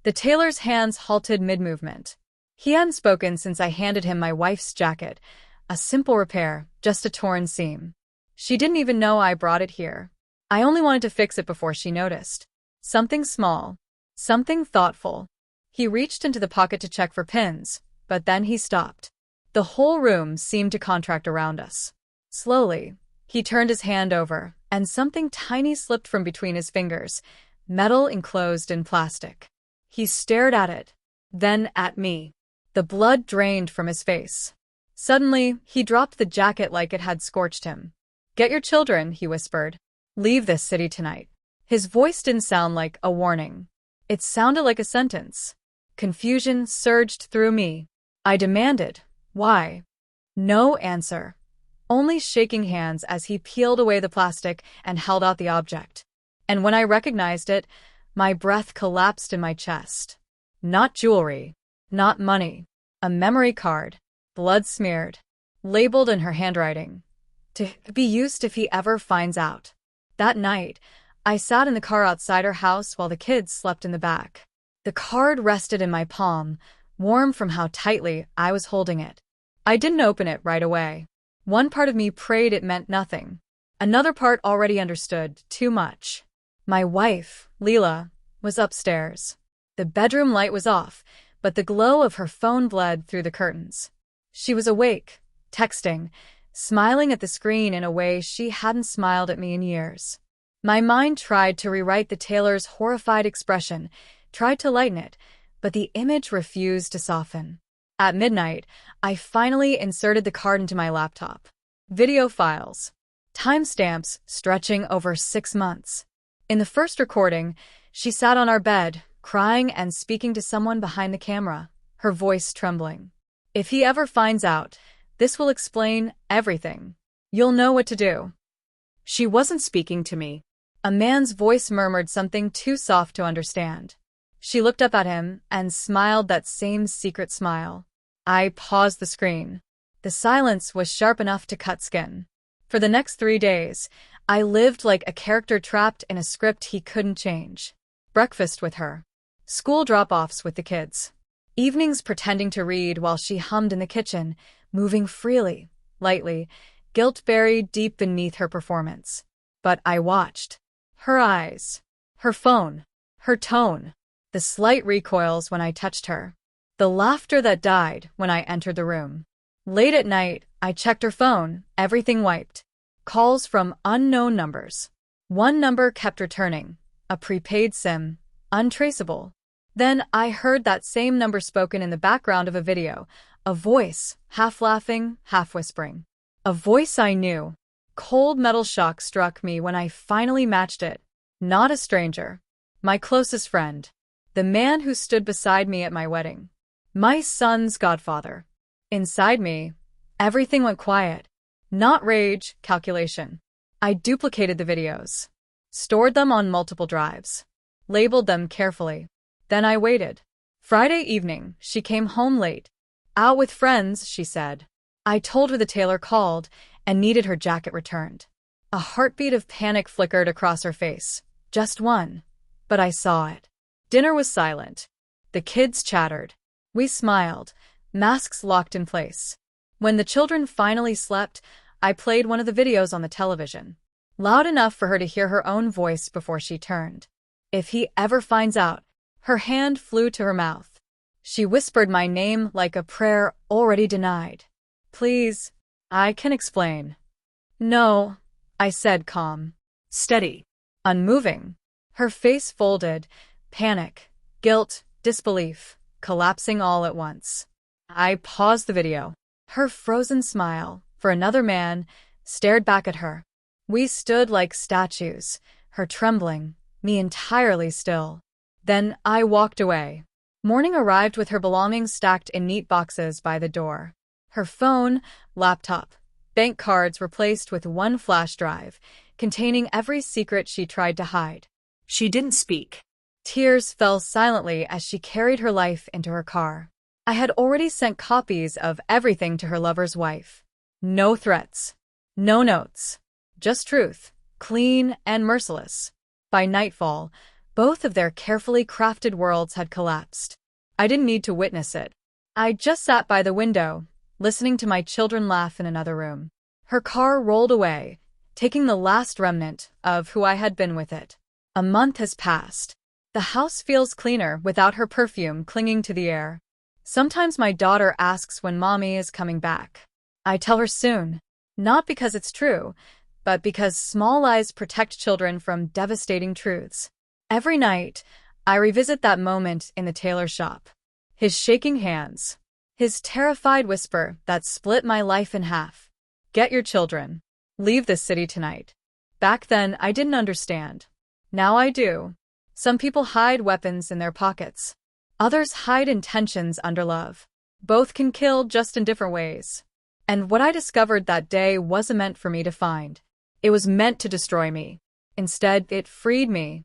The tailor's hands halted mid-movement. He hadn't spoken since I handed him my wife's jacket. A simple repair, just a torn seam. She didn't even know I brought it here. I only wanted to fix it before she noticed. Something small. Something thoughtful. He reached into the pocket to check for pins, but then he stopped. The whole room seemed to contract around us. Slowly, he turned his hand over, and something tiny slipped from between his fingers, metal enclosed in plastic. He stared at it, then at me. The blood drained from his face. Suddenly, he dropped the jacket like it had scorched him. "Get your children," he whispered. "Leave this city tonight." His voice didn't sound like a warning. It sounded like a sentence. Confusion surged through me. I demanded, "Why?" No answer. Only shaking hands as he peeled away the plastic and held out the object. And when I recognized it, my breath collapsed in my chest. Not jewelry. Not money. A memory card. Blood-smeared. Labeled in her handwriting. To be used if he ever finds out. That night, I sat in the car outside her house while the kids slept in the back. The card rested in my palm, warm from how tightly I was holding it. I didn't open it right away. One part of me prayed it meant nothing. Another part already understood too much. My wife, Leela, was upstairs. The bedroom light was off, but the glow of her phone bled through the curtains. She was awake, texting, smiling at the screen in a way she hadn't smiled at me in years. My mind tried to rewrite the tailor's horrified expression, tried to lighten it, but the image refused to soften. At midnight, I finally inserted the card into my laptop. Video files. Timestamps stretching over 6 months. In the first recording, she sat on our bed, crying and speaking to someone behind the camera, her voice trembling. "If he ever finds out, this will explain everything. You'll know what to do." She wasn't speaking to me. A man's voice murmured something too soft to understand. She looked up at him and smiled that same secret smile. I paused the screen. The silence was sharp enough to cut skin. For the next 3 days, I lived like a character trapped in a script he couldn't change. Breakfast with her. School drop-offs with the kids. Evenings pretending to read while she hummed in the kitchen, moving freely, lightly, guilt buried deep beneath her performance. But I watched. Her eyes. Her phone. Her tone. The slight recoils when I touched her. The laughter that died when I entered the room. Late at night, I checked her phone, everything wiped. Calls from unknown numbers. One number kept returning, a prepaid SIM, untraceable. Then I heard that same number spoken in the background of a video, a voice, half laughing, half whispering. A voice I knew. Cold metal shock struck me when I finally matched it. Not a stranger. My closest friend. The man who stood beside me at my wedding. My son's godfather. Inside me, everything went quiet. Not rage, calculation. I duplicated the videos. Stored them on multiple drives. Labeled them carefully. Then I waited. Friday evening, she came home late. "Out with friends," she said. I told her the tailor called and needed her jacket returned. A heartbeat of panic flickered across her face. Just one. But I saw it. Dinner was silent. The kids chattered. We smiled, masks locked in place. When the children finally slept, I played one of the videos on the television. Loud enough for her to hear her own voice before she turned. "If he ever finds out," her hand flew to her mouth. She whispered my name like a prayer already denied. "Please, I can explain." "No," I said, calm, steady, unmoving. Her face folded, panic, guilt, disbelief, collapsing all at once. I paused the video. Her frozen smile, for another man, stared back at her. We stood like statues, her trembling, me entirely still. Then I walked away. Morning arrived with her belongings stacked in neat boxes by the door. Her phone, laptop, bank cards replaced with one flash drive, containing every secret she tried to hide. She didn't speak. Tears fell silently as she carried her life into her car. I had already sent copies of everything to her lover's wife. No threats. No notes. Just truth, clean and merciless. By nightfall, Both of their carefully crafted worlds had collapsed. I didn't need to witness it. I just sat by the window, listening to my children laugh in another room. Her car rolled away, taking the last remnant of who I had been with it. A month has passed. The house feels cleaner without her perfume clinging to the air. Sometimes my daughter asks when mommy is coming back. I tell her soon. Not because it's true, but because small lies protect children from devastating truths. Every night, I revisit that moment in the tailor shop. His shaking hands. His terrified whisper that split my life in half. Get your children. Leave this city tonight. Back then, I didn't understand. Now I do. Some people hide weapons in their pockets. Others hide intentions under love. Both can kill, just in different ways. And what I discovered that day wasn't meant for me to find. It was meant to destroy me. Instead, it freed me.